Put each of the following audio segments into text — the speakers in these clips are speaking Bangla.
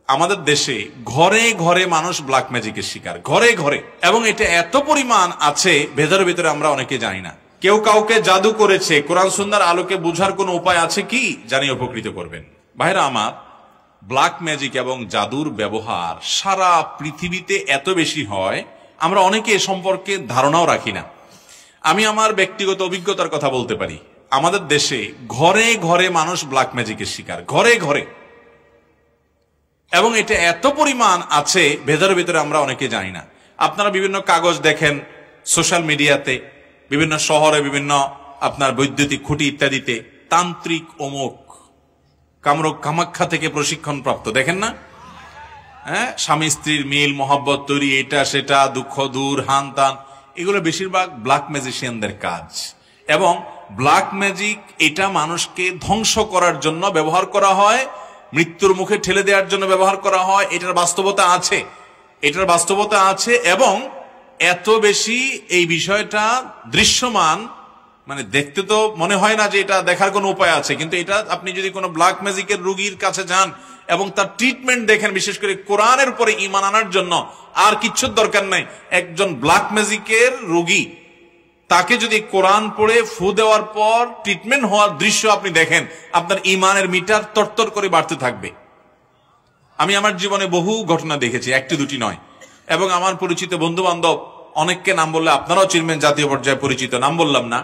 আমাদের দেশে ঘরে ঘরে মানুষ ব্ল্যাক ম্যাজিকের শিকার, ঘরে ঘরে, এবং এটা এত পরিমাণ আছে ভেতরে ভেতরে আমরা অনেকে জানি না। কেউ কাউকে জাদু করেছে, কোরআন সুন্নাহর আলোকে বোঝার কোনো উপায় আছে কি? জানিয়ে উপকৃত করবেন। ভাইরা আমার, ব্ল্যাক ম্যাজিক এবং জাদুর ব্যবহার সারা পৃথিবীতে এত বেশি হয়, আমরা অনেকে এ সম্পর্কে ধারণাও রাখি না। আমি আমার ব্যক্তিগত অভিজ্ঞতার কথা বলতে পারি। আমাদের দেশে ঘরে ঘরে মানুষ ব্ল্যাক ম্যাজিকের শিকার, ঘরে ঘরে, এবং এটা এত পরিমাণ আছে ভেতরে ভেতরে আমরা অনেকে জানি না। আপনারা বিভিন্ন কাগজ দেখেন সোশ্যাল মিডিয়াতে, বিভিন্ন শহরে, বিভিন্ন আপনার বৈদ্যুতিক খুঁটি ইত্যাদিতে তান্ত্রিক অমুক কামরূপ কামাখ্যা থেকে প্রশিক্ষণ প্রাপ্ত, দেখেন না? হ্যাঁ, স্বামী স্ত্রীর মিল মহব্বত তৈরি, এটা সেটা, দুঃখ দূর, হান তান, এগুলো বেশিরভাগ ব্ল্যাক ম্যাজিশিয়ানদের কাজ। এবং ব্ল্যাক ম্যাজিক এটা মানুষকে ধ্বংস করার জন্য ব্যবহার করা হয়, মৃত্যুর মুখে ঠেলে দেওয়ার জন্য ব্যবহার করা হয়। এটার বাস্তবতা আছে, এটার বাস্তবতা আছে, এবং এত বেশি এই বিষয়টা দৃশ্যমান, মানে দেখতে তো মনে হয় না যে এটা দেখার কোনো উপায় আছে, কিন্তু এটা আপনি যদি কোনো ব্ল্যাক ম্যাজিকের রোগীর কাছে যান এবং তার ট্রিটমেন্ট দেখেন, বিশেষ করে কোরআনের উপরে ঈমান আনার জন্য আর কিচ্ছুর দরকার নাই। একজন ব্ল্যাক ম্যাজিকের রোগী, তাকে যদি কোরআন পড়ে ফু দেওয়ার পর ট্রিটমেন্ট হওয়ার দৃশ্য আপনি দেখেন, আপনার ঈমানের মিটার তরতর করে বাড়তে থাকবে। আমি আমার জীবনে বহু ঘটনা দেখেছি, একটি দুটি নয়। এবং আমার পরিচিত বন্ধু বান্ধব অনেককে নাম বললে আপনারাও চিনবেন, জাতীয় পর্যায়ে পরিচিত, নাম বললাম না,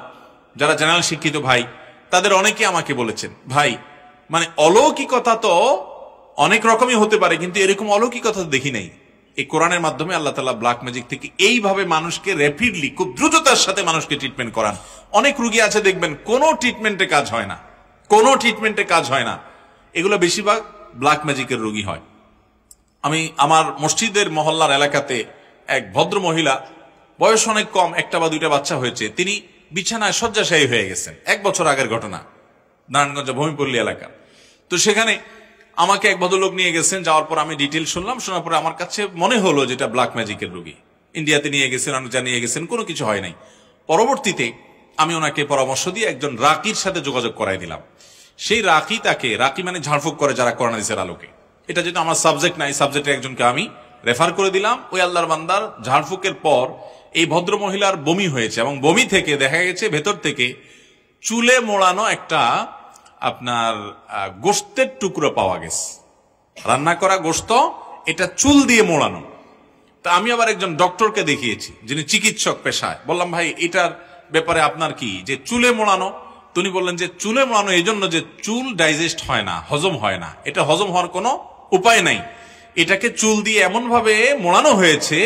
যারা জেনারেল শিক্ষিত ভাই, তাদের অনেকে আমাকে বলেছেন, ভাই মানে অলৌকিকতা তো অনেক রকমই হতে পারে, কিন্তু এরকম অলৌকিকতা দেখি নাই। এই কোরআনের মাধ্যমে আল্লাহ তাআলা ব্ল্যাক ম্যাজিক থেকে এইভাবে মানুষকে র্যাপিডলি, খুব দ্রুততার সাথে মানুষকে ট্রিটমেন্ট করান। অনেক রোগী আছে দেখবেন কোনো ট্রিটমেন্টে কাজ হয় না, কোনো ট্রিটমেন্টে কাজ হয় না। এগুলো বেশিরভাগ ব্ল্যাক ম্যাজিকের রোগী হয়। আমি আমার মসজিদের মহল্লার এলাকাতে এক ভদ্র মহিলা, বয়স অনেক কম, একটা বা দুইটা বাচ্চা হয়েছে, তিনি বিছানায় শয্যাশায়ী হয়ে গেছেন। 1 বছর আগের ঘটনা, নারায়ণগঞ্জ ভূমিপল্লী এলাকা। তো সেখানে আমাকে এক ভদ্রলোক নিয়ে গেছেন, যাওয়ার পর আমি ডিটেল শুনলাম। শোনার পরে আমার কাছে মনে হলো যেটা ব্ল্যাক ম্যাজিকের রোগী। ইন্ডিয়াতে নিয়ে গেছেন, অনেক নিয়ে গেছেন, কোনো কিছু হয় নাই। পরবর্তীতে আমি ওনাকে পরামর্শ দিয়ে একজন রাকির সাথে যোগাযোগ করাই দিলাম। সেই রাকি মানে ঝাড়ফুঁক করে যারা কোরআন হাদিসের আলোকে, এটা যেটা আমার সাবজেক্ট নাই, সাবজেক্টের একজনকে আমি রেফার করে দিলাম। ওই আল্লাহর বান্দার ঝাড়ফুঁকের পর এই ভদ্র মহিলার বমি হয়েছে, এবং বমি থেকে দেখা গেছে ভেতর থেকে চুলে মোড়ানো একটা আপনার গোশতের টুকরো পাওয়া গেছে, রান্না করা গোশত, এটা চুল দিয়ে মোড়ানো। তা আমি আবার একজন ডক্টরকে দেখিয়েছি, যিনি চিকিৎসক পেশায়। বললাম, ভাই এটার ব্যাপারে আপনার কি? যে চুলে মোড়ানো। তিনি বললেন যে চুলে মোড়ানো এই জন্য যে চুল ডাইজেস্ট হয় না, হজম হয় না, এটা হজম হওয়ার কোনো উপায় নাই। এটাকে চুল দিয়ে এমন ভাবে মোড়ানো হয়েছে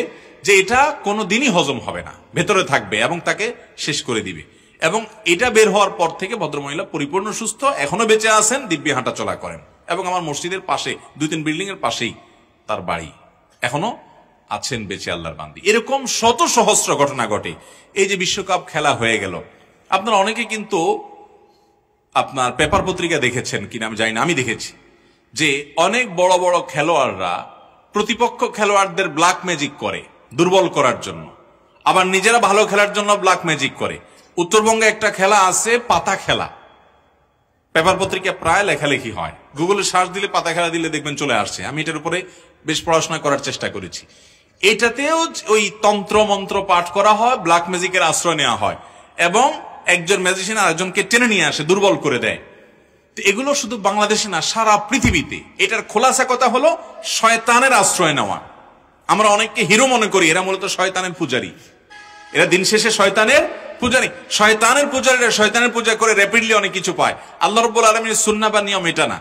যে এটা কোনো দিনই হজম হবে না, ভেতরে থাকবে এবং তাকে শেষ করে দিবে। এবং এটা বের হওয়ার পর থেকে ভদ্রমহিলা পরিপূর্ণ সুস্থ, এখনো বেঁচে আছেন, দিব্যি হাঁটা চলা করেন। এবং আমার মসজিদের পাশে 2-3 বিল্ডিং এর পাশেই তার বাড়ি, এখনো আছেন বেঁচে আল্লাহর বান্দি। এরকম শত সহস্র ঘটনা ঘটে। এই যে বিশ্বকাপ খেলা হয়ে গেল, আপনারা অনেকে কিন্তু আপনার পেপার পত্রিকা দেখেছেন কিনা আমি জানি না, আমি দেখেছি যে অনেক বড় বড় খেলোয়াড়রা প্রতিপক্ষ খেলোয়াড়দের ব্ল্যাক ম্যাজিক করে দুর্বল করার জন্য, আবার নিজেরা ভালো খেলার জন্য ব্ল্যাক ম্যাজিক করে। উত্তরবঙ্গে একটা খেলা আছে, পাতা খেলা, পেপার পত্রিকা প্রায় লেখালেখি হয়, গুগলে সার্চ দিলে পাতা খেলা দিলে দেখবেন চলে আসছে। আমি এটার উপরে বেশ পড়াশোনা করার চেষ্টা করেছি। এটাতেও ওই তন্ত্র মন্ত্র পাঠ করা হয়, ব্ল্যাক ম্যাজিকের আশ্রয় নেওয়া হয়, এবং একজন ম্যাজিশিয়ান আরেকজনকে টেনে নিয়ে আসে, দুর্বল করে দেয়। তো এগুলো শুধু বাংলাদেশে না, সারা পৃথিবীতে। এটার খোলাসা কথা হলো শয়তানের আশ্রয় নেওয়া। আমরা অনেককে হিরো মনে করি, এরা মূলত শয়তানের পূজারী, এরা দিন শেষে শয়তানের পূজারী। শয়তানের পূজারীরা শয়তানের পূজা করে র্যাপিডলি অনেক কিছু পায়। আল্লাহ রাব্বুল আলামিনের সুন্নাহ বা নিয়ম এটা না,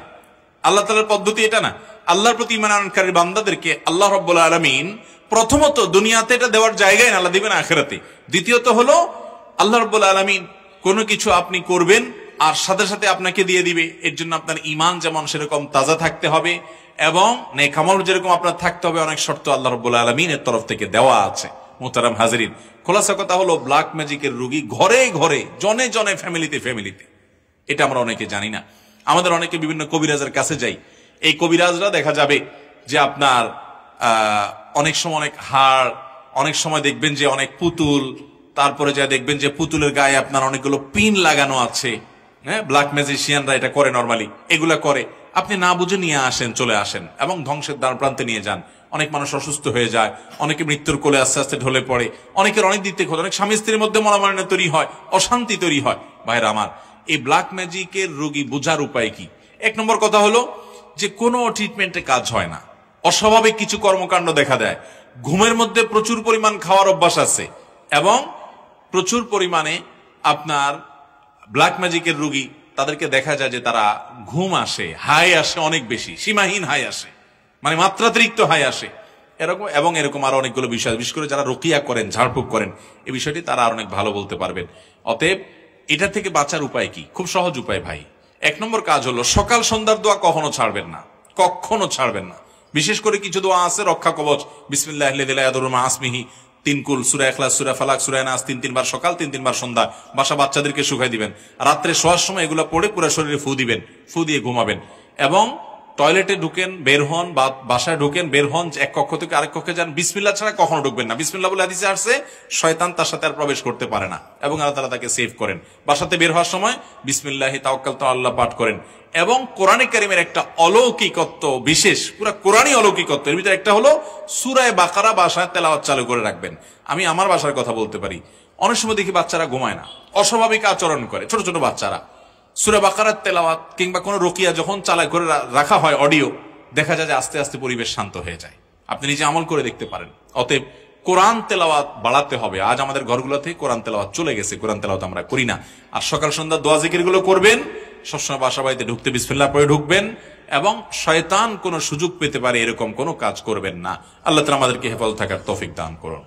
আল্লাহ তাআলার পদ্ধতি এটা না। আল্লাহর প্রতি ঈমান আনয়নকারী বান্দাদেরকে আল্লাহ রাব্বুল আলামিন প্রথমত দুনিয়াতে এটা দেওয়ার জায়গায় না, আল্লাহ দিবেন আখিরাতে। দ্বিতীয়ত হলো আল্লাহ রাব্বুল আলামিন কোনো কিছু আপনি করবেন আর সাথে সাথে আপনাকে দিয়ে দিবে। এর জন্য আপনার ঈমান যেমন সেরকম তাজা থাকতে হবে, এবং নেক আমল যেরকম আপনার থাকতে হবে, অনেক শর্ত আল্লাহ রাব্বুল আলামিনের তরফ থেকে দেওয়া আছে। মোহতারাম হাজিরিন, খোলাসা কথা হলো ব্ল্যাক ম্যাজিকের রোগী ঘরে ঘরে, জনে জনে, ফ্যামিলিতে ফ্যামিলিতে। এটা আমরা অনেকে জানি না। আমাদের অনেকে বিভিন্ন কবিরাজের কাছে যাই। এই কবিরাজরা দেখা যাবে যে আপনার অনেক সময় অনেক হাড়, অনেক সময় দেখবেন যে অনেক পুতুল, তারপরে যা দেখবেন যে পুতুলের গায়ে আপনার অনেকগুলো পিন লাগানো আছে। হ্যাঁ, ব্ল্যাক ম্যাজিশিয়ানরা এটা করে, নরমালি এগুলা করে। আপনি না বুঝে নিয়ে আসেন, চলে আসেন এবং ধ্বংসের দ্বার প্রান্তে নিয়ে যান। অনেক মানুষ অসুস্থ হয়ে যায়, অনেকে মৃত্যুর কোলে আস্তে আস্তে ঢলে পড়ে, অনেকের অনেক দিক থেকে অনেক স্বামী স্ত্রীর মধ্যে মনোমালিন্য তৈরি হয়, অশান্তি তৈরি হয়। ভাইরা আমার, এই ব্ল্যাক ম্যাজিকের রোগী বোঝার উপায় কি? এক নম্বর কথা হলো যে কোনো ট্রিটমেন্টে কাজ হয় না, অস্বাভাবিক কিছু কর্মকাণ্ড দেখা দেয়। ঘুমের মধ্যে প্রচুর পরিমাণ খাওয়ার অভ্যাস আছে এবং প্রচুর পরিমাণে আপনার ব্ল্যাক ম্যাজিকের রোগী, তাদেরকে দেখা যায় যে তারা ঘুম আসে, হাই আসে অনেক বেশি, সীমাহীন হাই আসে, মানে মাত্রাতিরিক্ত হাই আসে এরকম। এবং এরকম আরো অনেকগুলো বিষয়, বিশেষ করে যারা রুকিয়া করেন, ঝাড়ফুঁক করেন, এই বিষয়টি তারা আর অনেক ভালো বলতে পারবেন। অতএব এটা থেকে বাঁচার উপায় কি? খুব সহজ উপায় ভাই। এক নম্বর কাজ হলো সকাল সন্ধ্যার দোয়া কখনো ছাড়বেন না, কখনো ছাড়বেন না। বিশেষ করে কিছু দোয়া আছে, রক্ষা কবচ, বিসমিল্লাহিল্লাযী লা ইয়াদুররু মা ইসমিহি, 3 কুল, সূরা ইখলাস, সূরা ফালাক, সূরা নাস, 3 বার সকাল, 3 বার সন্ধ্যা। বাচ্চাদেরকে শুকাই দিবেন, রাত্রে শোয়ার সময় এগুলো পড়ে পুরো শরীরে ফু দিবেন, ফু দিয়ে ঘুমাবেন। এবং টয়লেটে ঢুকেন, বের হন, বা বাসায় ঢুকেন, বের হন, এক কক্ষ থেকে আরেক কক্ষে যান, বিসমিল্লাহ ছাড়া কখনো ঢুকবেন না। বিসমিল্লাহ বলে হাদিসে আসছে শয়তান তার সাথে আর প্রবেশ করতে পারে না, এবং আল্লাহ তাআলা তাকে সেভ করেন। বাসাতে বের হওয়ার সময় বিসমিল্লাহি তাওয়াক্কালতু আল্লাহ পাঠ করেন। এবং কোরআনে কারীমের একটা অলৌকিকত্ব, বিশেষ পুরো কোরআনই অলৌকিকত্ব, এর ভিতরে একটা হলো সূরা বাকারা বাসায় তেলাওয়াত চালু করে রাখবেন। আমি আমার বাসার কথা বলতে পারি, অনেক সময় দেখি বাচ্চারা ঘুমায় না, অস্বাভাবিক আচরণ করে, ছোট ছোট বাচ্চারা। সূরা বাকারার তেলাওয়াত কিংবা কোনো রুকিয়া যখন চালা করে রাখা হয় অডিও, দেখা যায় যে আস্তে আস্তে পরিবেশ শান্ত হয়ে যায়। আপনি নিজে আমল করে দেখতে পারেন। অতএব কোরআন তেলাওয়াত বাড়াতে হবে। আজ আমাদের ঘরগুলো থেকে কোরআন তেলাওয়াত চলে গেছে, কোরআন তেলাওয়াত আমরা করি না। আর সকাল সন্ধ্যা দোয়া জিকির গুলো করবেন, সবসময় বাসা বাড়িতে ঢুকতে বিসমিল্লাহ পড়ে ঢুকবেন, এবং শয়তান কোনো সুযোগ পেতে পারে এরকম কোনো কাজ করবেন না। আল্লাহ তাআলা আমাদেরকে হেফাজত থাকার তৌফিক দান করুন।